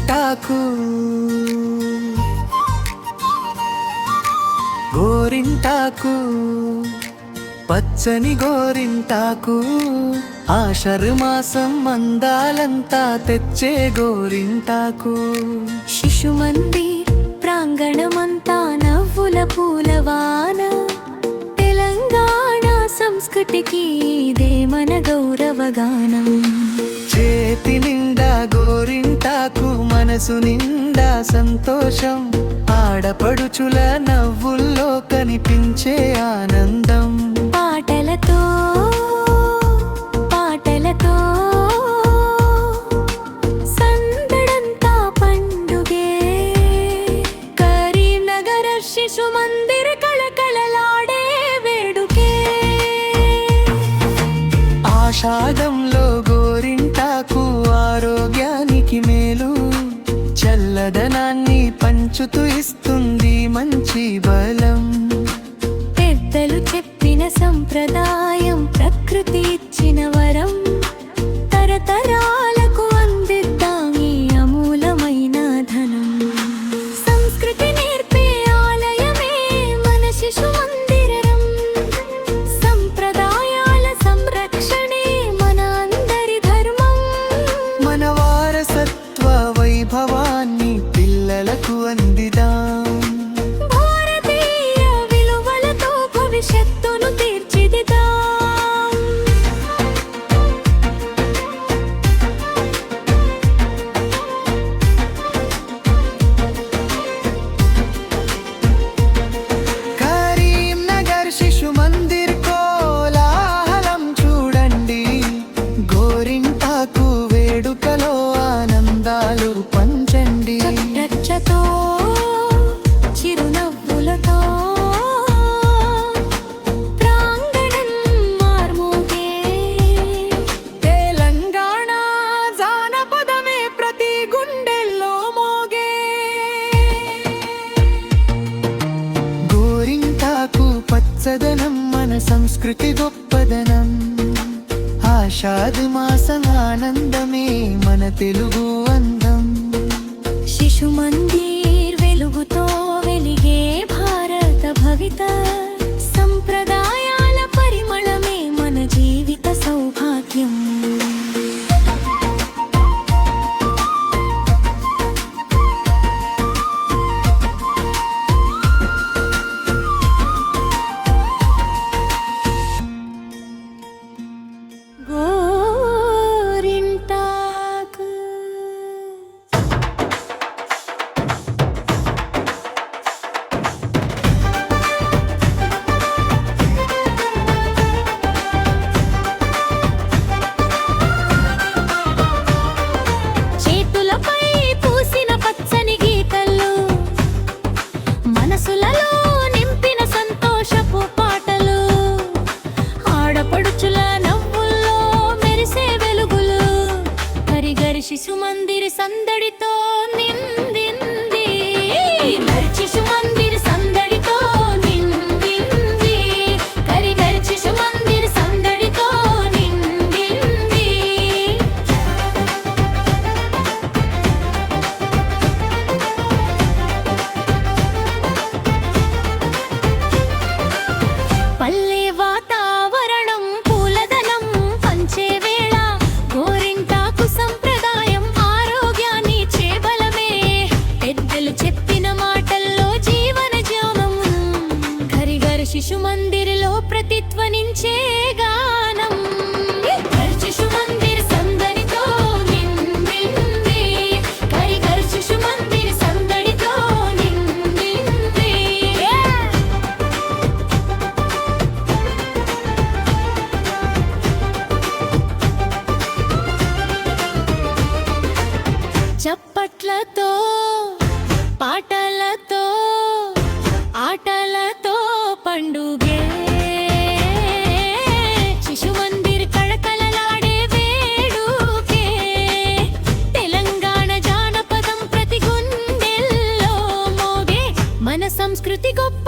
గోరింటాకు గోరింటాకు పచ్చని గోరింటాకు ఆషాఢమాసం అందాలంతా తెచ్చే గోరింటాకు శిశుమందిర్ ప్రాంగణమంతా నవ్వుల పూలవాన తెలంగాణ సంస్కృతికి ఇదే మన గౌరవగానం చేతి నిండా గోరింటాకు మనసు నిండా సంతోషం ఆడపడుచుల నవ్వుల్లో కనిపించే ఆనందం పాటలతో పాటలతో సందడంతా పండుగే కరీంనగర్ శిశుమందిర్ కళకళలాడే వేడుకే ఆషాఢంలో గోరింటాకు ఆరోగ్యానికి మేలు చల్లదనాన్ని పంచుతూ ఇస్తుంది మంచి బలం పెద్దలు చెప్పిన సంప్రదాయం ప్రకృతి ఇచ్చిన వరం తరతరాలకు అందిద్దాం ఈ అమూలమైన ధనం సంస్కృతి నేర్పే ఆలయమే మన శిశుమందిరం సంప్రదాయాల సంరక్షణే మన అందరి ధర్మం మన వారసత్వ వైభవాన్ని పిల్లలకు అందిదాం భారతీయ విలువలతో భవిష్యత్తును తీర్చిదిద్దాం కరీంనగర్ శిశుమందిర్ కోలాహలం చూడండి గోరింటాకు వేడుకలో ఆనందాలు పంచండి రచ్చతో చిరునవ్వులతో ప్రాంగణం మార్మోగే తెలంగాణ జానపదమే ప్రతి గుండెల్లో మోగే గోరింటాకు పచ్చదనం మన సంస్కృతి గొప్పదనం ఆషాఢమాసం ఆనందమే మన తెలుగు అందం శిశుమందిర్ వెలుగుతో వెలిగే భారత భవిత సంప్రదాయాల పరిమళమే మన జీవిత సౌభాగ్యం గోరింటాకు చేతులపై పూసిన పచ్చని గీతలు మనసులలో నింపిన సంతోషపు పాటలు ఆడపడుచుల నవ్వుల్లో మెరిసే వెలుగులు కరిగరి శిశుమందిర్ సందడితో నిండింది శిశుమందిర్ సందడితో నిండింది కరిగరి శిశుమందిర్ సందడితో నిండింది పల్లె వాతావరణం పూలదనం పంచే వేళ గోరింటాకు సంప్రదాయం ఆరోగ్యాన్ని చేబలమే పెద్దలు చెప్పిన మాటల్లో జీవన జ్ఞానం కరిగర్ శిశుమందిర్లో ప్రతిధ్వనించే గానం శిశుమందిర్ సందడితో నిండింది కరిగర్ శిశుమందిర్ సందడితో నిండింది చప్పట్లతో పాటలతో ఆటలతో పండుగే శిశుమందిర్ కళకళలాడే వేడుకే తెలంగాణ జానపదం ప్రతి గుండెల్లో మోగే మన సంస్కృతి గొప్ప